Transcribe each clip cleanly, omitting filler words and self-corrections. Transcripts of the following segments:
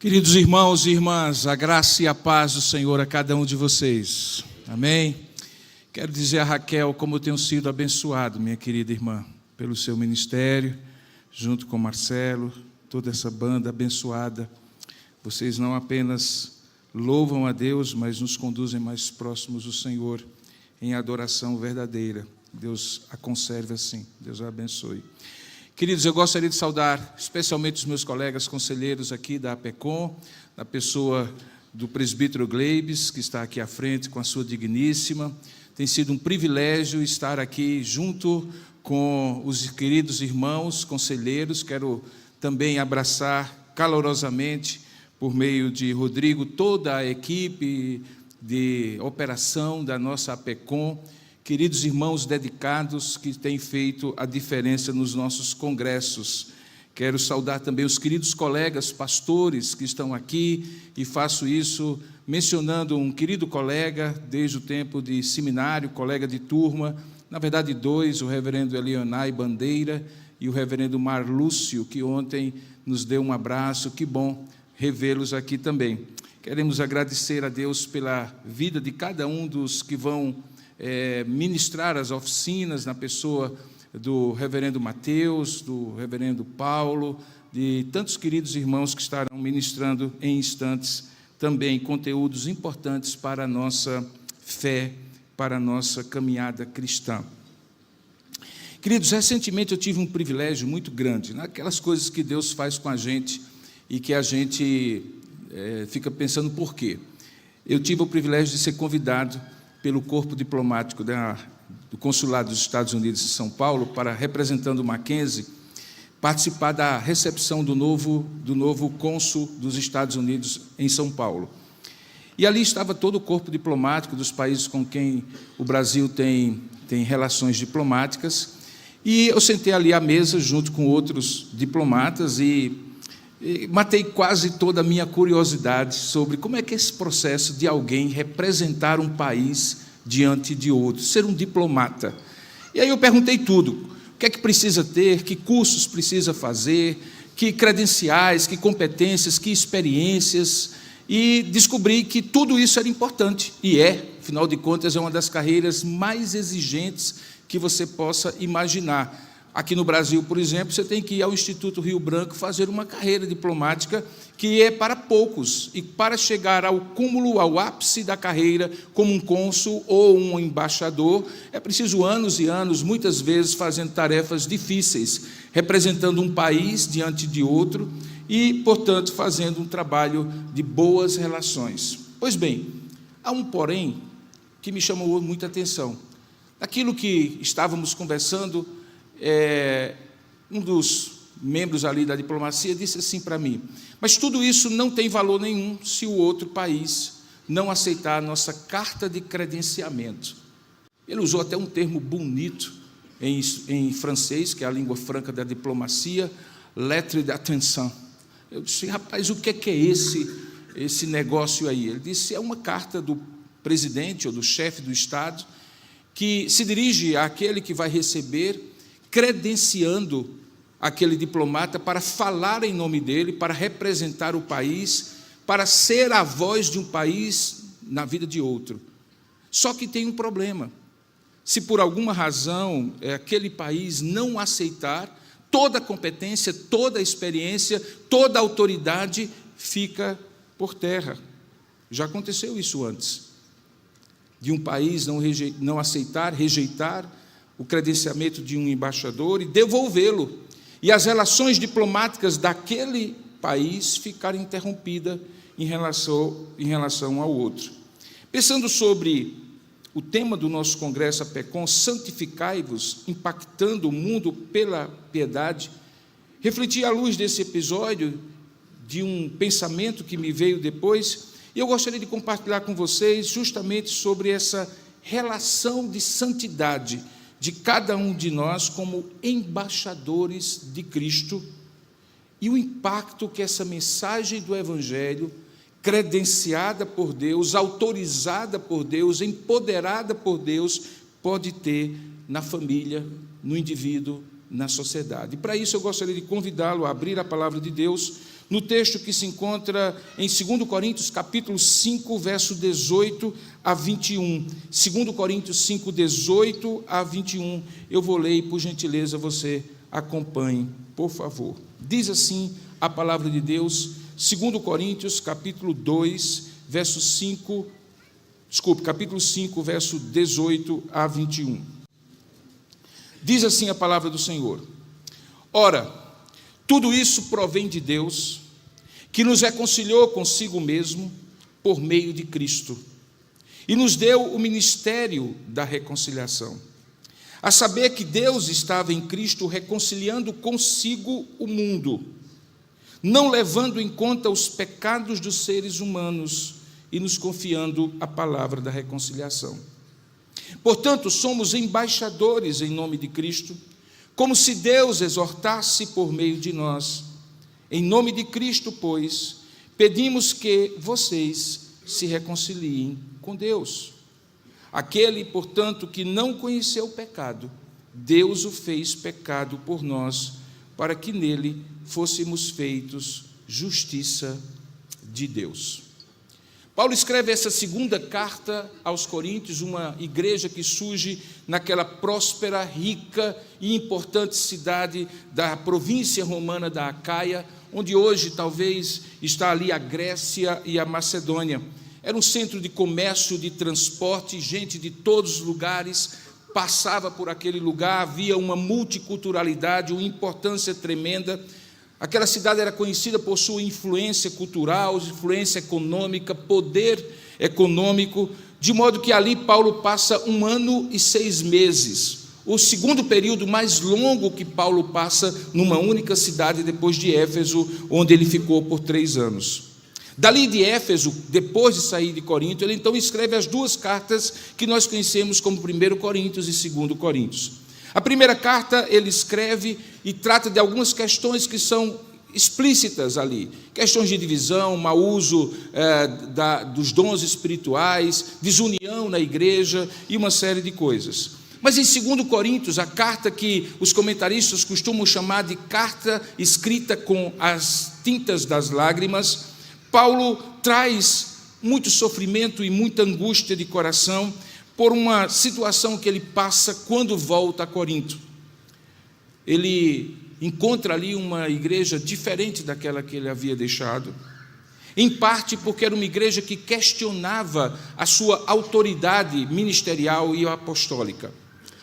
Queridos irmãos e irmãs, a graça e a paz do Senhor a cada um de vocês. Amém? Quero dizer a Raquel como eu tenho sido abençoado, minha querida irmã, pelo seu ministério, junto com Marcelo, toda essa banda abençoada. Vocês não apenas louvam a Deus, mas nos conduzem mais próximos do Senhor em adoração verdadeira. Deus a conserve assim, Deus a abençoe. Queridos, eu gostaria de saudar especialmente os meus colegas conselheiros aqui da APECOM, na pessoa do presbítero Gleibes, que está aqui à frente com a sua digníssima. Tem sido um privilégio estar aqui junto com os queridos irmãos conselheiros. Quero também abraçar calorosamente, por meio de Rodrigo, toda a equipe de operação da nossa APECOM, queridos irmãos dedicados que têm feito a diferença nos nossos congressos. Quero saudar também os queridos colegas pastores que estão aqui, e faço isso mencionando um querido colega desde o tempo de seminário, colega de turma, na verdade dois, o reverendo Elionai Bandeira e o reverendo Marlúcio, que ontem nos deu um abraço. Que bom revê-los aqui também. Queremos agradecer a Deus pela vida de cada um dos que vão ministrar as oficinas, na pessoa do reverendo Mateus, do reverendo Paulo, de tantos queridos irmãos que estarão ministrando em instantes também conteúdos importantes para a nossa fé, para a nossa caminhada cristã. Queridos, recentemente eu tive um privilégio muito grande, naquelas coisas que Deus faz com a gente e que a gente fica pensando por quê. Eu tive o privilégio de ser convidado pelo corpo diplomático do Consulado dos Estados Unidos em São Paulo, para, representando o Mackenzie, participar da recepção do novo cônsul dos Estados Unidos em São Paulo. E ali estava todo o corpo diplomático dos países com quem o Brasil tem relações diplomáticas, e eu sentei ali à mesa junto com outros diplomatas e matei quase toda a minha curiosidade sobre como é que é esse processo de alguém representar um país diante de outro, ser um diplomata. E aí eu perguntei tudo: o que é que precisa ter, que cursos precisa fazer, que credenciais, que competências, que experiências, e descobri que tudo isso era importante, e afinal de contas, é uma das carreiras mais exigentes que você possa imaginar. Aqui no Brasil, por exemplo, você tem que ir ao Instituto Rio Branco fazer uma carreira diplomática que é para poucos, e para chegar ao cúmulo, ao ápice da carreira, como um cônsul ou um embaixador, é preciso anos e anos, muitas vezes fazendo tarefas difíceis, representando um país diante de outro e, portanto, fazendo um trabalho de boas relações. Pois bem, há um porém que me chamou muita atenção. Daquilo que estávamos conversando, um dos membros ali da diplomacia disse assim para mim: mas tudo isso não tem valor nenhum se o outro país não aceitar a nossa carta de credenciamento. Ele usou até um termo bonito em francês, que é a língua franca da diplomacia, lettre d'attention. Eu disse: rapaz, o que é esse negócio aí? Ele disse: é uma carta do presidente ou do chefe do Estado que se dirige àquele que vai receber, credenciando aquele diplomata para falar em nome dele, para representar o país, para ser a voz de um país na vida de outro. Só que tem um problema: se por alguma razão aquele país não aceitar, toda a competência, toda a experiência, toda a autoridade fica por terra. Já aconteceu isso antes, de um país não aceitar, rejeitar o credenciamento de um embaixador e devolvê-lo, e as relações diplomáticas daquele país ficarem interrompidas em relação ao outro. Pensando sobre o tema do nosso congresso APECOM, santificai-vos, impactando o mundo pela piedade, refleti à luz desse episódio de um pensamento que me veio depois, e eu gostaria de compartilhar com vocês justamente sobre essa relação de santidade de cada um de nós como embaixadores de Cristo, e o impacto que essa mensagem do Evangelho, credenciada por Deus, autorizada por Deus, empoderada por Deus, pode ter na família, no indivíduo, na sociedade. E para isso eu gostaria de convidá-lo a abrir a palavra de Deus no texto que se encontra em 2 Coríntios, capítulo 5, verso 18 a 21. 2 Coríntios 5, 18 a 21. Eu vou ler e, por gentileza, você acompanhe, por favor. Diz assim a palavra de Deus, 2 Coríntios, capítulo 5, verso 18 a 21. Diz assim a palavra do Senhor: Ora, tudo isso provém de Deus, que nos reconciliou consigo mesmo por meio de Cristo, e nos deu o ministério da reconciliação. A saber que Deus estava em Cristo reconciliando consigo o mundo, não levando em conta os pecados dos seres humanos e nos confiando a palavra da reconciliação. Portanto, somos embaixadores em nome de Cristo, como se Deus exortasse por meio de nós. Em nome de Cristo, pois, pedimos que vocês se reconciliem com Deus. Aquele, portanto, que não conheceu o pecado, Deus o fez pecado por nós, para que nele fôssemos feitos justiça de Deus. Paulo escreve essa segunda carta aos Coríntios, uma igreja que surge naquela próspera, rica e importante cidade da província romana da Acaia, onde hoje talvez está ali a Grécia e a Macedônia. Era um centro de comércio, de transporte, gente de todos os lugares passava por aquele lugar, havia uma multiculturalidade, uma importância tremenda. Aquela cidade era conhecida por sua influência cultural, influência econômica, poder econômico, de modo que ali Paulo passa 1 ano e 6 meses, o segundo período mais longo que Paulo passa numa única cidade depois de Éfeso, onde ele ficou por 3 anos. Dali de Éfeso, depois de sair de Corinto, ele então escreve as 2 cartas que nós conhecemos como 1 Coríntios e 2 Coríntios. A primeira carta ele escreve e trata de algumas questões que são explícitas ali, questões de divisão, mau uso dos dons espirituais, desunião na igreja e uma série de coisas. Mas em 2 Coríntios, a carta que os comentaristas costumam chamar de carta escrita com as tintas das lágrimas, Paulo traz muito sofrimento e muita angústia de coração por uma situação que ele passa quando volta a Corinto. Ele encontra ali uma igreja diferente daquela que ele havia deixado, em parte porque era uma igreja que questionava a sua autoridade ministerial e apostólica.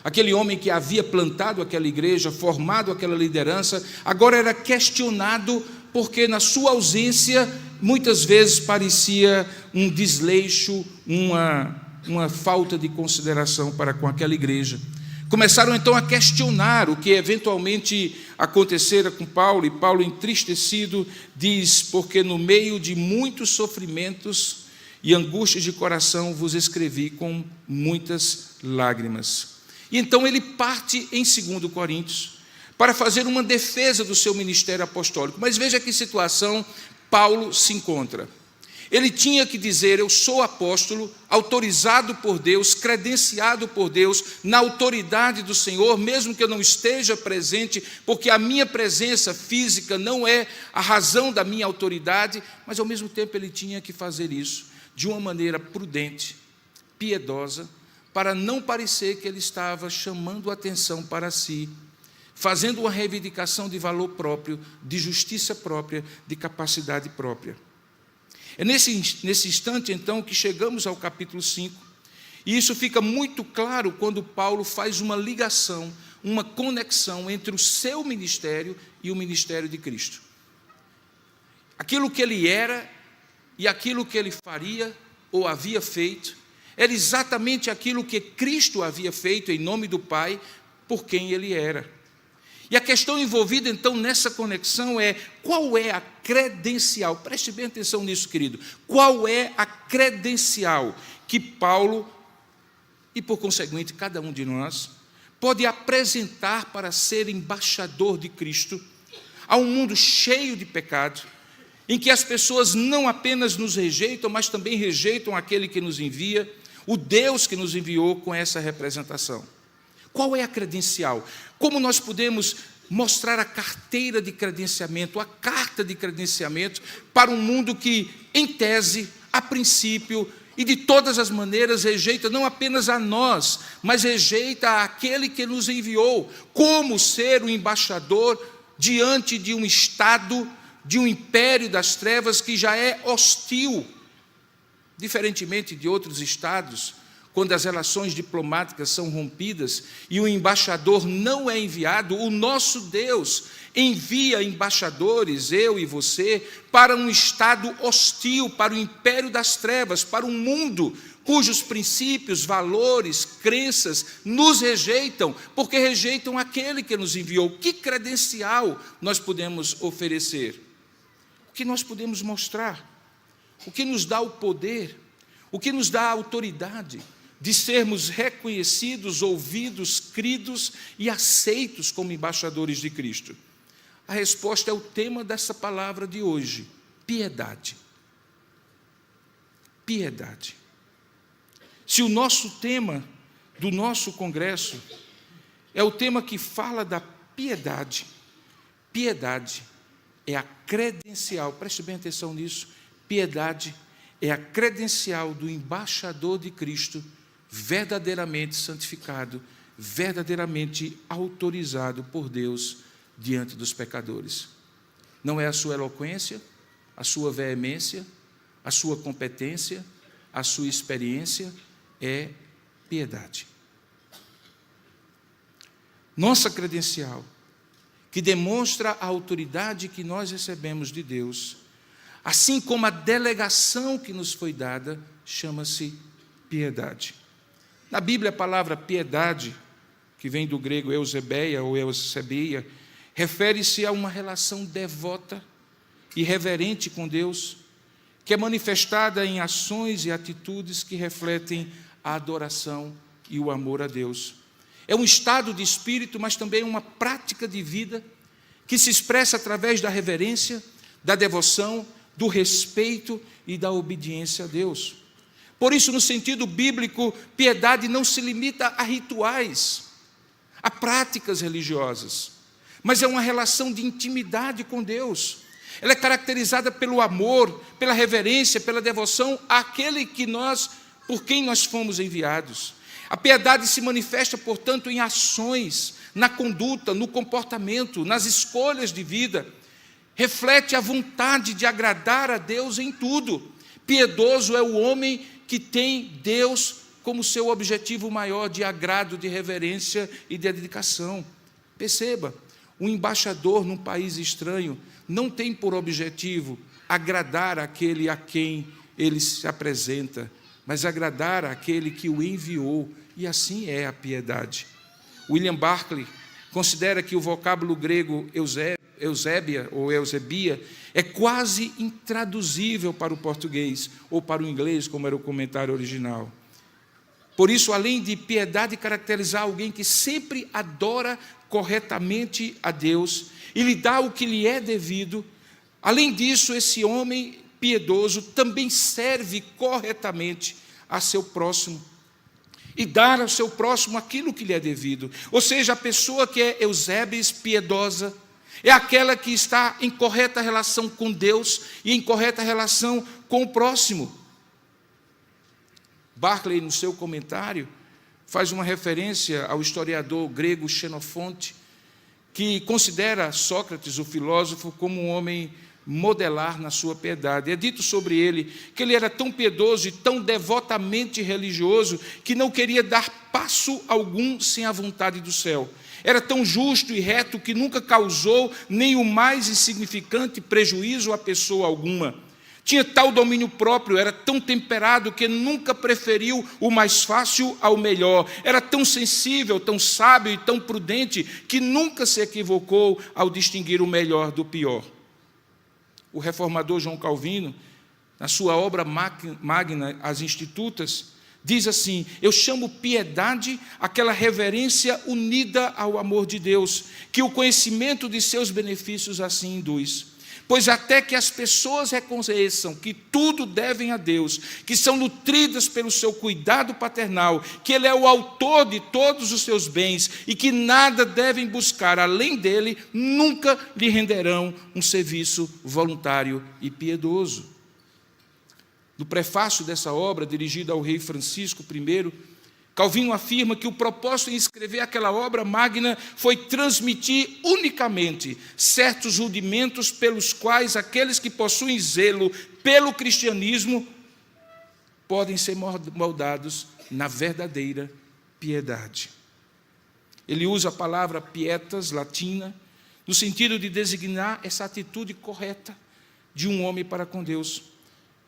Aquele homem que havia plantado aquela igreja, formado aquela liderança, agora era questionado porque na sua ausência muitas vezes parecia um desleixo, uma falta de consideração para com aquela igreja. Começaram então a questionar o que eventualmente acontecera com Paulo, e Paulo, entristecido, diz: porque no meio de muitos sofrimentos e angústias de coração vos escrevi com muitas lágrimas. E então ele parte em 2 Coríntios para fazer uma defesa do seu ministério apostólico. Mas veja que situação Paulo se encontra. Ele tinha que dizer: eu sou apóstolo, autorizado por Deus, credenciado por Deus, na autoridade do Senhor, mesmo que eu não esteja presente, porque a minha presença física não é a razão da minha autoridade, mas ao mesmo tempo ele tinha que fazer isso de uma maneira prudente, piedosa, para não parecer que ele estava chamando atenção para si, fazendo uma reivindicação de valor próprio, de justiça própria, de capacidade própria. É nesse instante, então, que chegamos ao capítulo 5, e isso fica muito claro quando Paulo faz uma ligação, uma conexão entre o seu ministério e o ministério de Cristo. Aquilo que ele era e aquilo que ele faria ou havia feito, era exatamente aquilo que Cristo havia feito em nome do Pai, por quem ele era. E a questão envolvida, então, nessa conexão é: qual é a credencial? Preste bem atenção nisso, querido. Qual é a credencial que Paulo, e por conseguinte cada um de nós, pode apresentar para ser embaixador de Cristo a um mundo cheio de pecado, em que as pessoas não apenas nos rejeitam, mas também rejeitam aquele que nos envia, o Deus que nos enviou com essa representação? Qual é a credencial? Como nós podemos mostrar a carteira de credenciamento, a carta de credenciamento para um mundo que, em tese, a princípio e de todas as maneiras rejeita não apenas a nós, mas rejeita aquele que nos enviou, como ser o embaixador diante de um Estado, de um império das trevas que já é hostil. Diferentemente de outros estados, quando as relações diplomáticas são rompidas e o embaixador não é enviado, o nosso Deus envia embaixadores, eu e você, para um estado hostil, para o império das trevas, para um mundo cujos princípios, valores, crenças nos rejeitam, porque rejeitam aquele que nos enviou. Que credencial nós podemos oferecer? O que nós podemos mostrar? O que nos dá o poder? O que nos dá a autoridade de sermos reconhecidos, ouvidos, cridos e aceitos como embaixadores de Cristo? A resposta é o tema dessa palavra de hoje: piedade. Piedade. Se o nosso tema do nosso congresso é o tema que fala da piedade, piedade é a credencial, preste bem atenção nisso, piedade é a credencial do embaixador de Cristo, verdadeiramente santificado, verdadeiramente autorizado por Deus diante dos pecadores. Não é a sua eloquência, a sua veemência, a sua competência, a sua experiência, é piedade. Nossa credencial, que demonstra a autoridade que nós recebemos de Deus, assim como a delegação que nos foi dada, chama-se piedade. Na Bíblia, a palavra piedade, que vem do grego eusebeia ou eusebia, refere-se a uma relação devota e reverente com Deus, que é manifestada em ações e atitudes que refletem a adoração e o amor a Deus. É um estado de espírito, mas também uma prática de vida que se expressa através da reverência, da devoção, do respeito e da obediência a Deus. Por isso, no sentido bíblico, piedade não se limita a rituais, a práticas religiosas, mas é uma relação de intimidade com Deus. Ela é caracterizada pelo amor, pela reverência, pela devoção àquele por quem nós fomos enviados. A piedade se manifesta, portanto, em ações, na conduta, no comportamento, nas escolhas de vida. Reflete a vontade de agradar a Deus em tudo. Piedoso é o homem que tem Deus como seu objetivo maior de agrado, de reverência e de dedicação. Perceba, um embaixador num país estranho não tem por objetivo agradar aquele a quem ele se apresenta, mas agradar aquele que o enviou, e assim é a piedade. William Barclay considera que o vocábulo grego eusébia ou eusebia é quase intraduzível para o português ou para o inglês, como era o comentário original. Por isso, além de piedade caracterizar alguém que sempre adora corretamente a Deus e lhe dá o que lhe é devido, além disso, esse homem piedoso também serve corretamente a seu próximo e dar ao seu próximo aquilo que lhe é devido. Ou seja, a pessoa que é eusébis, piedosa, é aquela que está em correta relação com Deus e em correta relação com o próximo. Barclay, no seu comentário, faz uma referência ao historiador grego Xenofonte, que considera Sócrates, o filósofo, como um homem modelar na sua piedade. É dito sobre ele que ele era tão piedoso e tão devotamente religioso que não queria dar passo algum sem a vontade do céu. Era tão justo e reto que nunca causou nem o mais insignificante prejuízo a pessoa alguma. Tinha tal domínio próprio, era tão temperado que nunca preferiu o mais fácil ao melhor. Era tão sensível, tão sábio e tão prudente que nunca se equivocou ao distinguir o melhor do pior. O reformador João Calvino, na sua obra magna, As Institutas, diz assim: eu chamo piedade aquela reverência unida ao amor de Deus, que o conhecimento de seus benefícios assim induz. Pois até que as pessoas reconheçam que tudo devem a Deus, que são nutridas pelo seu cuidado paternal, que Ele é o autor de todos os seus bens e que nada devem buscar além dele, nunca lhe renderão um serviço voluntário e piedoso. No prefácio dessa obra, dirigida ao rei Francisco I, Calvino afirma que o propósito em escrever aquela obra magna foi transmitir unicamente certos rudimentos pelos quais aqueles que possuem zelo pelo cristianismo podem ser moldados na verdadeira piedade. Ele usa a palavra pietas, latina, no sentido de designar essa atitude correta de um homem para com Deus.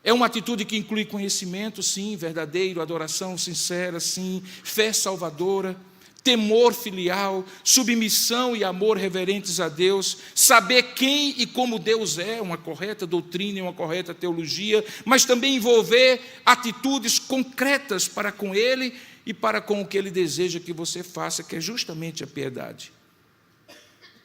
É uma atitude que inclui conhecimento, sim, verdadeiro, adoração sincera, sim, fé salvadora, temor filial, submissão e amor reverentes a Deus, saber quem e como Deus é, uma correta doutrina e uma correta teologia, mas também envolver atitudes concretas para com Ele e para com o que Ele deseja que você faça, que é justamente a piedade.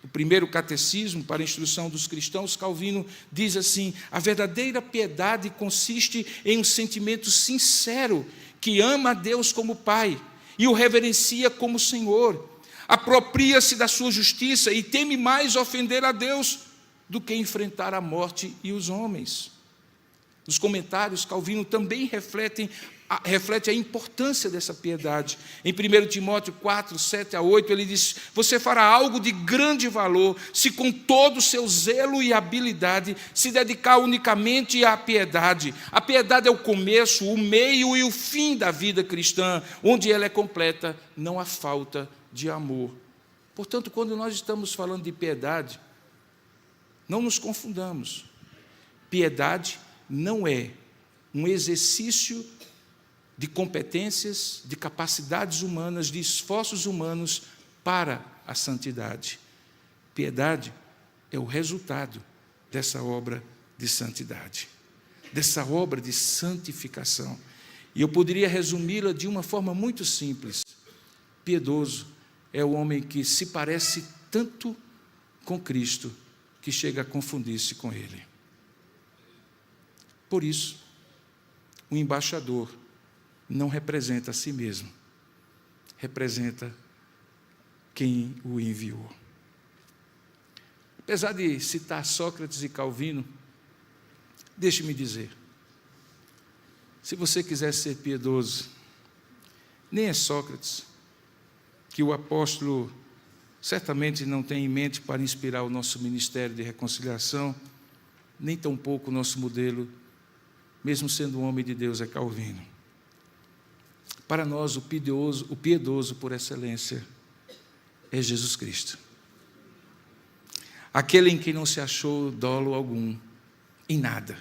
O primeiro catecismo para a instrução dos cristãos, Calvino diz assim: a verdadeira piedade consiste em um sentimento sincero que ama a Deus como Pai e o reverencia como Senhor, apropria-se da sua justiça e teme mais ofender a Deus do que enfrentar a morte e os homens. Nos comentários, Calvino também reflete a importância dessa piedade. Em 1 Timóteo 4, 7 a 8, ele diz: você fará algo de grande valor se com todo o seu zelo e habilidade se dedicar unicamente à piedade. A piedade é o começo, o meio e o fim da vida cristã. Onde ela é completa, não há falta de amor. Portanto, quando nós estamos falando de piedade, não nos confundamos. Piedade não é um exercício de competências, de capacidades humanas, de esforços humanos para a santidade. Piedade é o resultado dessa obra de santidade, dessa obra de santificação. E eu poderia resumi-la de uma forma muito simples. Piedoso é o homem que se parece tanto com Cristo que chega a confundir-se com Ele. Por isso, o embaixador não representa a si mesmo, representa quem o enviou. Apesar de citar Sócrates e Calvino, deixe-me dizer, se você quiser ser piedoso, nem é Sócrates, que o apóstolo certamente não tem em mente para inspirar o nosso ministério de reconciliação, nem tampouco o nosso modelo, mesmo sendo um homem de Deus, é Calvino. Para nós, o piedoso por excelência é Jesus Cristo. Aquele em quem não se achou dolo algum, em nada.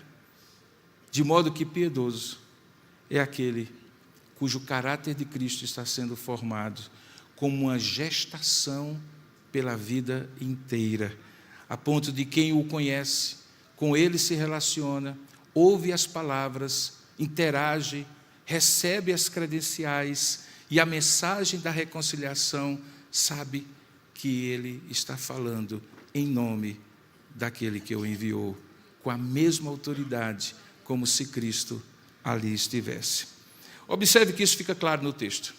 De modo que piedoso é aquele cujo caráter de Cristo está sendo formado como uma gestação pela vida inteira, a ponto de quem o conhece, com ele se relaciona, ouve as palavras, interage, recebe as credenciais e a mensagem da reconciliação, sabe que ele está falando em nome daquele que o enviou, com a mesma autoridade como se Cristo ali estivesse. Observe que isso fica claro no texto,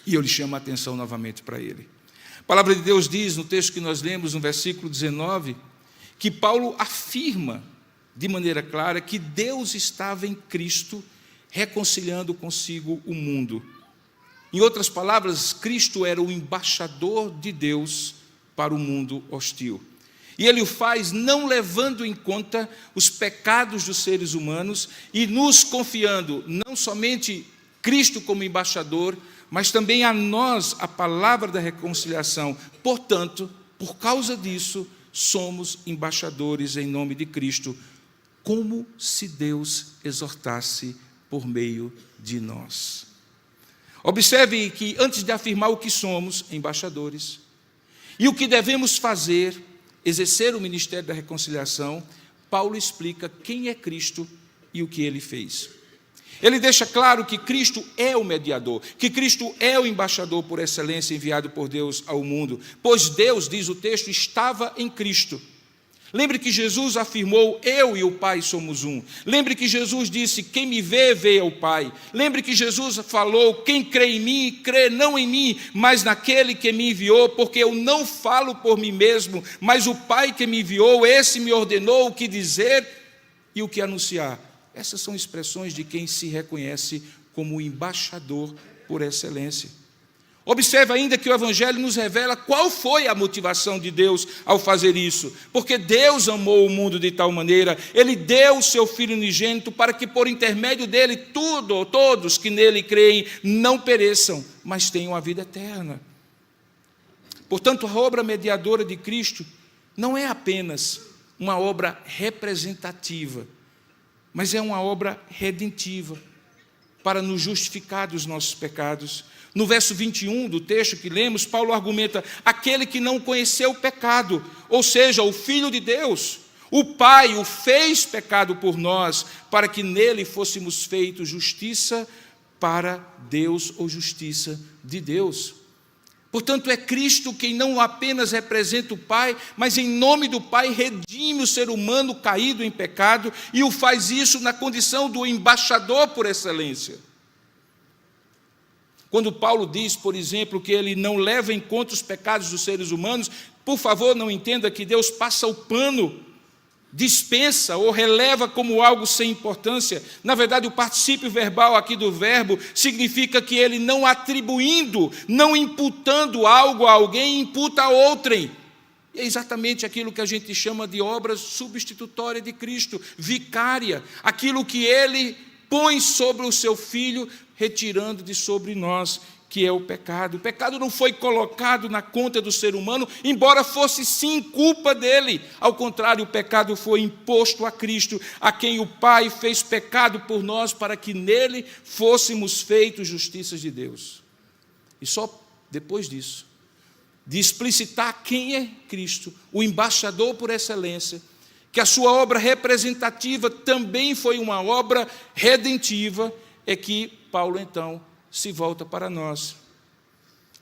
e eu lhe chamo a atenção novamente para ele. A palavra de Deus diz, no texto que nós lemos, no versículo 19, que Paulo afirma de maneira clara que Deus estava em Cristo reconciliando consigo o mundo. Em outras palavras, Cristo era o embaixador de Deus para o mundo hostil. E ele o faz não levando em conta os pecados dos seres humanos e nos confiando não somente Cristo como embaixador, mas também a nós a palavra da reconciliação. Portanto, por causa disso, somos embaixadores em nome de Cristo, como se Deus exortasse por meio de nós. Observe que antes de afirmar o que somos, embaixadores, e o que devemos fazer, exercer o ministério da reconciliação, Paulo explica quem é Cristo e o que ele fez. Ele deixa claro que Cristo é o mediador, que Cristo é o embaixador por excelência enviado por Deus ao mundo, pois Deus, diz o texto, estava em Cristo. Lembre que Jesus afirmou: eu e o Pai somos um. Lembre que Jesus disse: quem me vê, vê o Pai. Lembre que Jesus falou: quem crê em mim, crê não em mim, mas naquele que me enviou, porque eu não falo por mim mesmo, mas o Pai que me enviou, esse me ordenou o que dizer e o que anunciar. Essas são expressões de quem se reconhece como embaixador por excelência. Observe ainda que o Evangelho nos revela qual foi a motivação de Deus ao fazer isso. Porque Deus amou o mundo de tal maneira, Ele deu o seu Filho unigênito para que por intermédio dele todos que nele creem não pereçam, mas tenham a vida eterna. Portanto, a obra mediadora de Cristo não é apenas uma obra representativa, mas é uma obra redentiva para nos justificar dos nossos pecados. No verso 21 do texto que lemos, Paulo argumenta: aquele que não conheceu o pecado, ou seja, o Filho de Deus, o Pai o fez pecado por nós, para que nele fôssemos feitos justiça para Deus, ou justiça de Deus. Portanto, é Cristo quem não apenas representa o Pai, mas em nome do Pai redime o ser humano caído em pecado, e o faz isso na condição do embaixador por excelência. Quando Paulo diz, por exemplo, que ele não leva em conta os pecados dos seres humanos, por favor, não entenda que Deus passa o pano, dispensa ou releva como algo sem importância. Na verdade, o particípio verbal aqui do verbo significa que ele não atribuindo, não imputando algo a alguém, imputa a outrem. E é exatamente aquilo que a gente chama de obra substitutória de Cristo, vicária, aquilo que ele põe sobre o seu Filho, retirando de sobre nós, que é o pecado. O pecado não foi colocado na conta do ser humano, embora fosse sim culpa dele. Ao contrário, o pecado foi imposto a Cristo, a quem o Pai fez pecado por nós, para que nele fôssemos feitos justiças de Deus. E só depois disso, de explicitar quem é Cristo, o embaixador por excelência, que a sua obra representativa também foi uma obra redentiva, é que Paulo então se volta para nós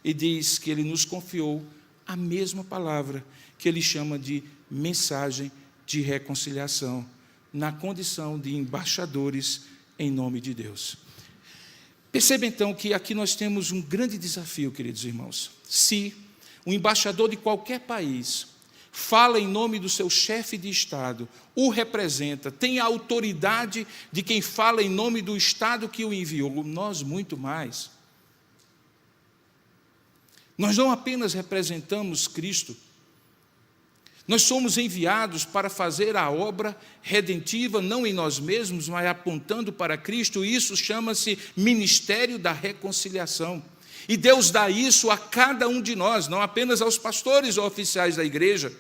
e diz que ele nos confiou a mesma palavra que ele chama de mensagem de reconciliação, na condição de embaixadores em nome de Deus. Perceba então que aqui nós temos um grande desafio, queridos irmãos. Se um embaixador de qualquer país fala em nome do seu chefe de Estado, o representa, tem a autoridade de quem fala em nome do Estado que o enviou, nós muito mais. Nós não apenas representamos Cristo, nós somos enviados para fazer a obra redentiva, não em nós mesmos, mas apontando para Cristo, e isso chama-se Ministério da Reconciliação. E Deus dá isso a cada um de nós, não apenas aos pastores ou oficiais da igreja,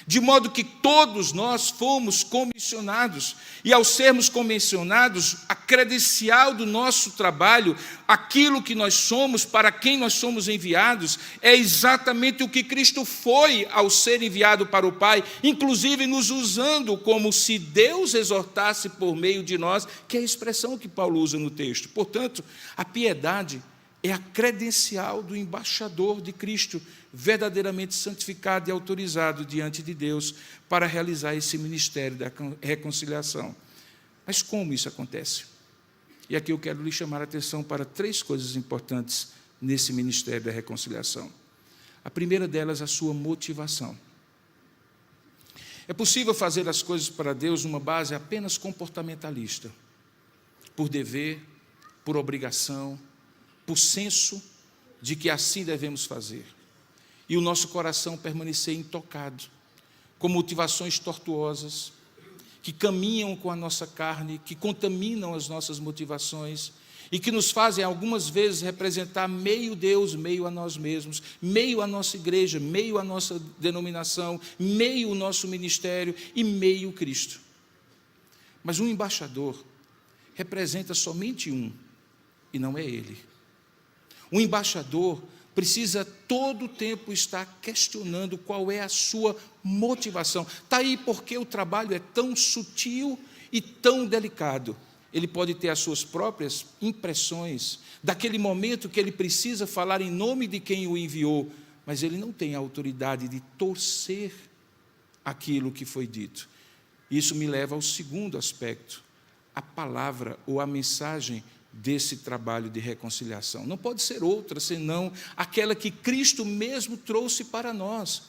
de modo que todos nós fomos comissionados, e ao sermos comissionados, a credencial do nosso trabalho, aquilo que nós somos, para quem nós somos enviados, é exatamente o que Cristo foi ao ser enviado para o Pai, inclusive nos usando como se Deus exortasse por meio de nós, que é a expressão que Paulo usa no texto. Portanto, a piedade é a credencial do embaixador de Cristo, verdadeiramente santificado e autorizado diante de Deus para realizar esse ministério da reconciliação. Mas como isso acontece? E aqui eu quero lhe chamar a atenção para 3 coisas importantes nesse ministério da reconciliação. A primeira delas, a sua motivação. É possível fazer as coisas para Deus numa base apenas comportamentalista, por dever, por obrigação, por senso de que assim devemos fazer, e o nosso coração permanecer intocado, com motivações tortuosas, que caminham com a nossa carne, que contaminam as nossas motivações, e que nos fazem algumas vezes representar meio Deus, meio a nós mesmos, meio a nossa igreja, meio a nossa denominação, meio o nosso ministério e meio Cristo. Mas um embaixador representa somente um, e não é ele. O embaixador precisa todo o tempo estar questionando qual é a sua motivação. Está aí porque o trabalho é tão sutil e tão delicado. Ele pode ter as suas próprias impressões daquele momento que ele precisa falar em nome de quem o enviou, mas ele não tem a autoridade de torcer aquilo que foi dito. Isso me leva ao segundo aspecto, a palavra ou a mensagem desse trabalho de reconciliação. Não pode ser outra senão aquela que Cristo mesmo trouxe para nós.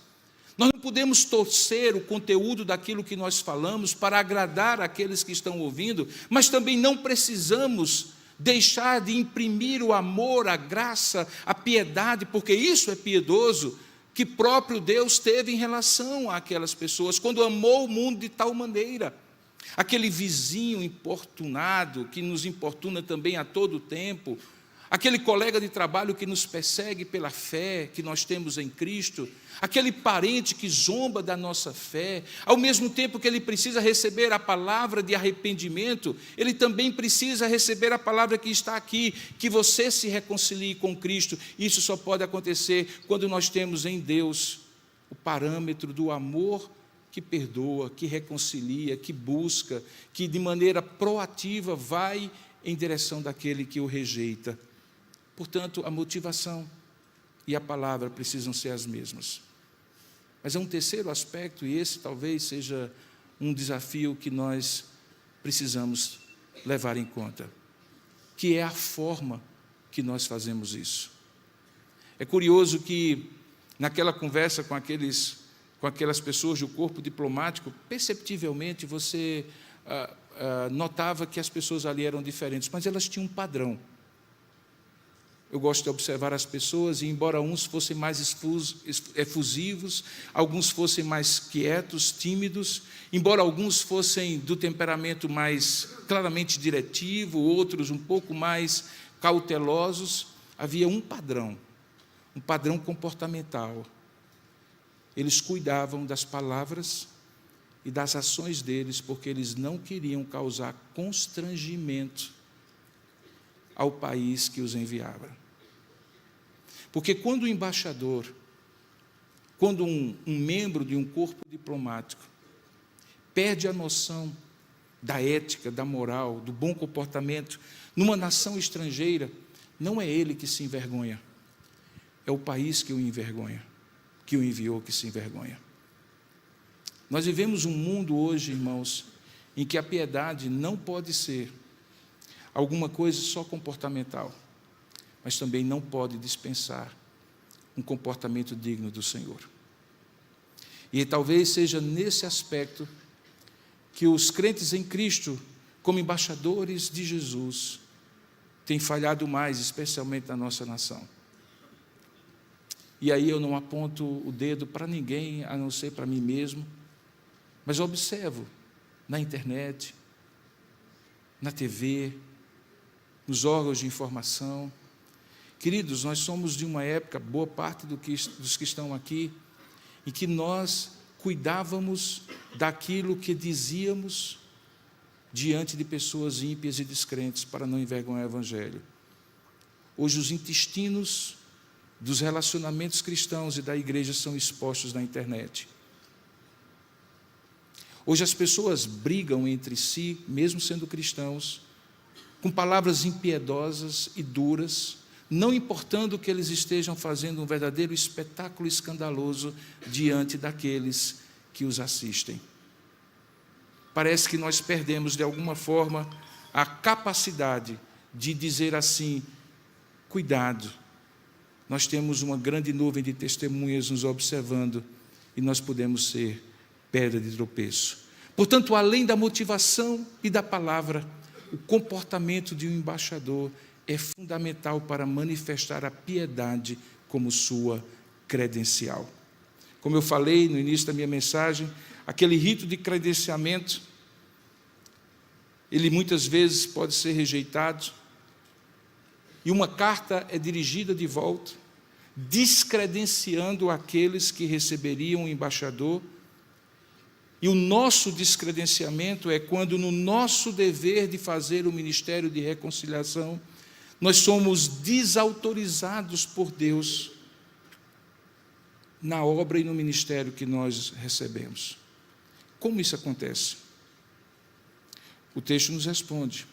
Nós não podemos torcer o conteúdo daquilo que nós falamos para agradar aqueles que estão ouvindo, mas também não precisamos deixar de imprimir o amor, a graça, a piedade, porque isso é piedoso, que próprio Deus teve em relação àquelas pessoas, quando amou o mundo de tal maneira. Aquele vizinho importunado, que nos importuna também a todo tempo, aquele colega de trabalho que nos persegue pela fé que nós temos em Cristo, aquele parente que zomba da nossa fé, ao mesmo tempo que ele precisa receber a palavra de arrependimento, ele também precisa receber a palavra que está aqui, que você se reconcilie com Cristo. Isso só pode acontecer quando nós temos em Deus o parâmetro do amor que perdoa, que reconcilia, que busca, que de maneira proativa vai em direção daquele que o rejeita. Portanto, a motivação e a palavra precisam ser as mesmas. Mas há um terceiro aspecto, e esse talvez seja um desafio que nós precisamos levar em conta, que é a forma que nós fazemos isso. É curioso que, naquela conversa com aquelas pessoas do corpo diplomático, perceptivelmente você notava que as pessoas ali eram diferentes, mas elas tinham um padrão. Eu gosto de observar as pessoas, e embora uns fossem mais efusivos, alguns fossem mais quietos, tímidos, embora alguns fossem do temperamento mais claramente diretivo, outros um pouco mais cautelosos, havia um padrão comportamental. Eles cuidavam das palavras e das ações deles, porque eles não queriam causar constrangimento ao país que os enviava. Porque quando o embaixador, quando um membro de um corpo diplomático perde a noção da ética, da moral, do bom comportamento numa nação estrangeira, não é ele que se envergonha, é o país que o envergonha, que o enviou que se envergonha. Nós vivemos um mundo hoje, irmãos, em que a piedade não pode ser alguma coisa só comportamental, mas também não pode dispensar um comportamento digno do Senhor. E talvez seja nesse aspecto que os crentes em Cristo, como embaixadores de Jesus, têm falhado mais, especialmente na nossa nação. E aí eu não aponto o dedo para ninguém, a não ser para mim mesmo, mas observo na internet, na TV, nos órgãos de informação. Queridos, nós somos de uma época, boa parte dos que estão aqui, em que nós cuidávamos daquilo que dizíamos diante de pessoas ímpias e descrentes, para não envergonhar o Evangelho. Hoje os intestinos dos relacionamentos cristãos e da igreja são expostos na internet. Hoje as pessoas brigam entre si, mesmo sendo cristãos, com palavras impiedosas e duras, não importando que eles estejam fazendo um verdadeiro espetáculo escandaloso diante daqueles que os assistem. Parece que nós perdemos, de alguma forma, a capacidade de dizer assim: cuidado, nós temos uma grande nuvem de testemunhas nos observando e nós podemos ser pedra de tropeço. Portanto, além da motivação e da palavra, o comportamento de um embaixador é fundamental para manifestar a piedade como sua credencial. Como eu falei no início da minha mensagem, aquele rito de credenciamento, ele muitas vezes pode ser rejeitado, e uma carta é dirigida de volta, descredenciando aqueles que receberiam o embaixador. E o nosso descredenciamento é quando, no nosso dever de fazer o ministério de reconciliação, nós somos desautorizados por Deus na obra e no ministério que nós recebemos. Como isso acontece? O texto nos responde: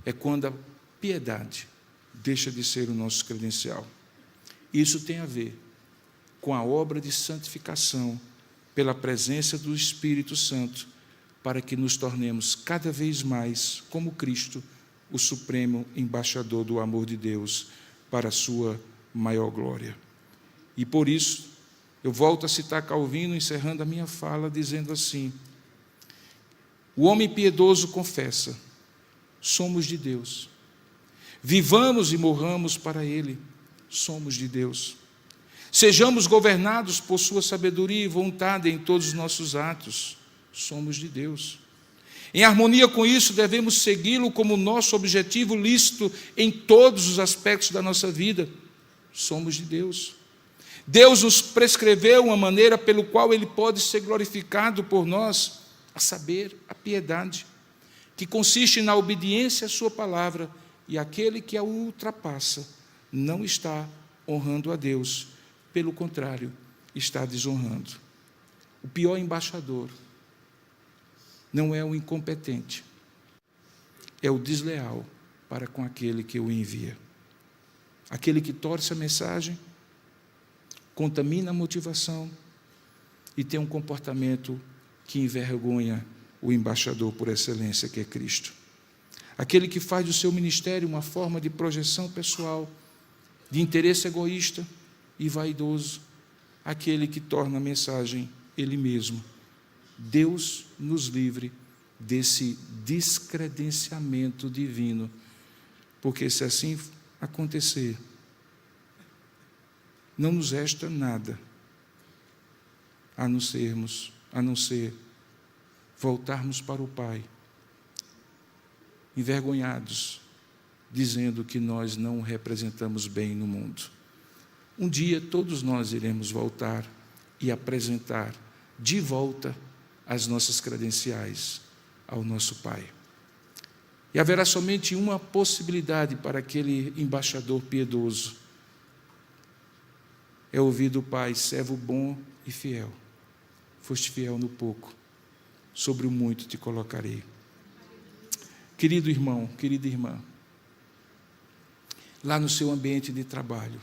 é quando a piedade deixa de ser o nosso credencial. Isso tem a ver com a obra de santificação pela presença do Espírito Santo, para que nos tornemos cada vez mais como Cristo, o supremo embaixador do amor de Deus, para a sua maior glória. E por isso, eu volto a citar Calvino, encerrando a minha fala, dizendo assim: o homem piedoso confessa: somos de Deus. Vivamos e morramos para Ele, somos de Deus. Sejamos governados por sua sabedoria e vontade em todos os nossos atos, somos de Deus. Em harmonia com isso, devemos segui-lo como nosso objetivo lícito em todos os aspectos da nossa vida, somos de Deus. Deus nos prescreveu uma maneira pelo qual Ele pode ser glorificado por nós, a saber, a piedade, que consiste na obediência à sua palavra, e aquele que a ultrapassa não está honrando a Deus, pelo contrário, está desonrando. O pior embaixador não é o incompetente, é o desleal para com aquele que o envia. Aquele que torce a mensagem, contamina a motivação e tem um comportamento que envergonha o embaixador por excelência, que é Cristo. Aquele que faz do seu ministério uma forma de projeção pessoal, de interesse egoísta e vaidoso. Aquele que torna a mensagem ele mesmo. Deus nos livre desse descredenciamento divino, porque se assim acontecer, não nos resta nada a não ser voltarmos para o Pai, envergonhados, dizendo que nós não o representamos bem no mundo. Um dia todos nós iremos voltar e apresentar de volta as nossas credenciais ao nosso Pai. E haverá somente uma possibilidade para aquele embaixador piedoso: é ouvir do Pai: servo bom e fiel, foste fiel no pouco, sobre o muito te colocarei. Querido irmão, querida irmã, lá no seu ambiente de trabalho,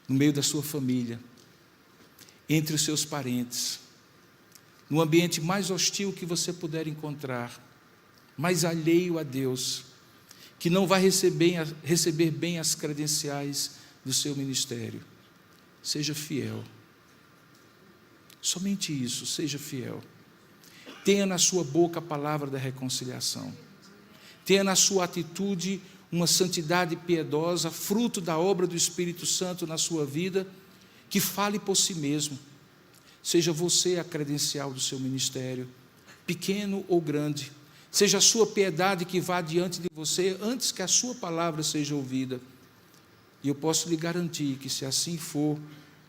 no meio da sua família, entre os seus parentes, no ambiente mais hostil que você puder encontrar, mais alheio a Deus, que não vai receber bem as credenciais do seu ministério, seja fiel. Somente isso, seja fiel. Tenha na sua boca a palavra da reconciliação. Tenha na sua atitude uma santidade piedosa, fruto da obra do Espírito Santo na sua vida, que fale por si mesmo. Seja você a credencial do seu ministério, pequeno ou grande. Seja a sua piedade que vá diante de você antes que a sua palavra seja ouvida. E eu posso lhe garantir que, se assim for,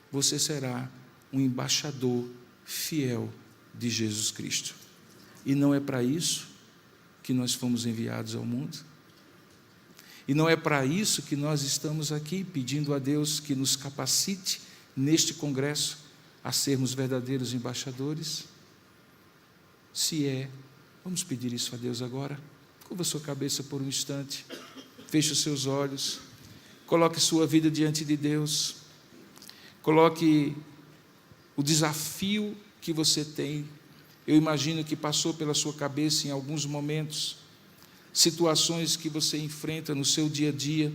você será um embaixador fiel de Jesus Cristo. E não é para isso que nós fomos enviados ao mundo. E não é para isso que nós estamos aqui pedindo a Deus que nos capacite neste congresso a sermos verdadeiros embaixadores. Se é, vamos pedir isso a Deus agora. Curva sua cabeça por um instante, feche os seus olhos, coloque sua vida diante de Deus, coloque o desafio que você tem. Eu imagino que passou pela sua cabeça em alguns momentos, situações que você enfrenta no seu dia a dia,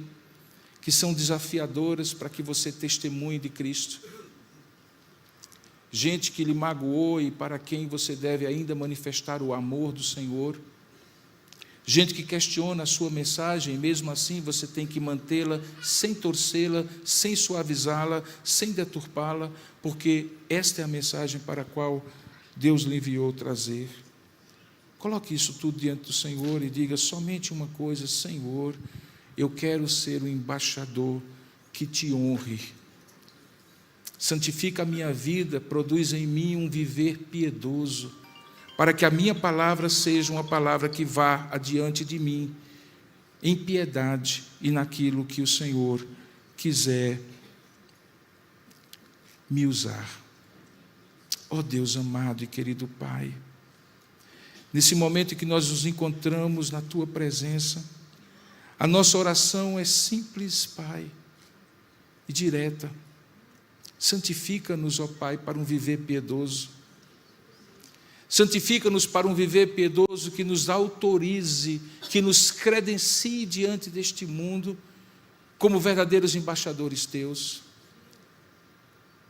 que são desafiadoras para que você testemunhe de Cristo. Gente que lhe magoou e para quem você deve ainda manifestar o amor do Senhor. Gente que questiona a sua mensagem, e mesmo assim você tem que mantê-la sem torcê-la, sem suavizá-la, sem deturpá-la, porque esta é a mensagem para a qual Deus lhe enviou trazer. Coloque isso tudo diante do Senhor e diga somente uma coisa: Senhor, eu quero ser o embaixador que te honre. Santifica a minha vida, produz em mim um viver piedoso, para que a minha palavra seja uma palavra que vá adiante de mim, em piedade e naquilo que o Senhor quiser me usar. Ó Deus amado e querido Pai, nesse momento em que nós nos encontramos na Tua presença, a nossa oração é simples, Pai, e direta. Santifica-nos, ó Pai, para um viver piedoso. Santifica-nos para um viver piedoso que nos autorize, que nos credencie diante deste mundo como verdadeiros embaixadores teus.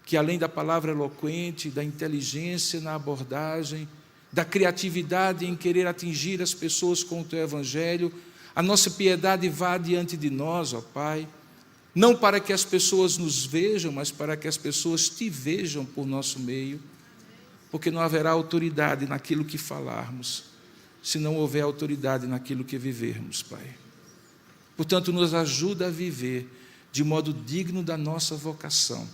Que além da palavra eloquente, da inteligência na abordagem, da criatividade em querer atingir as pessoas com o teu evangelho, a nossa piedade vá diante de nós, ó Pai, não para que as pessoas nos vejam, mas para que as pessoas te vejam por nosso meio, porque não haverá autoridade naquilo que falarmos, se não houver autoridade naquilo que vivermos, Pai. Portanto, nos ajuda a viver de modo digno da nossa vocação,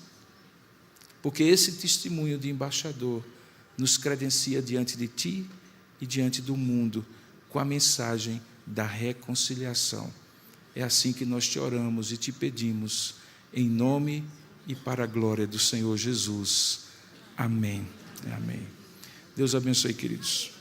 porque esse testemunho de embaixador nos credencia diante de Ti e diante do mundo com a mensagem da reconciliação. É assim que nós te oramos e te pedimos, em nome e para a glória do Senhor Jesus. Amém. Amém. Deus abençoe, queridos.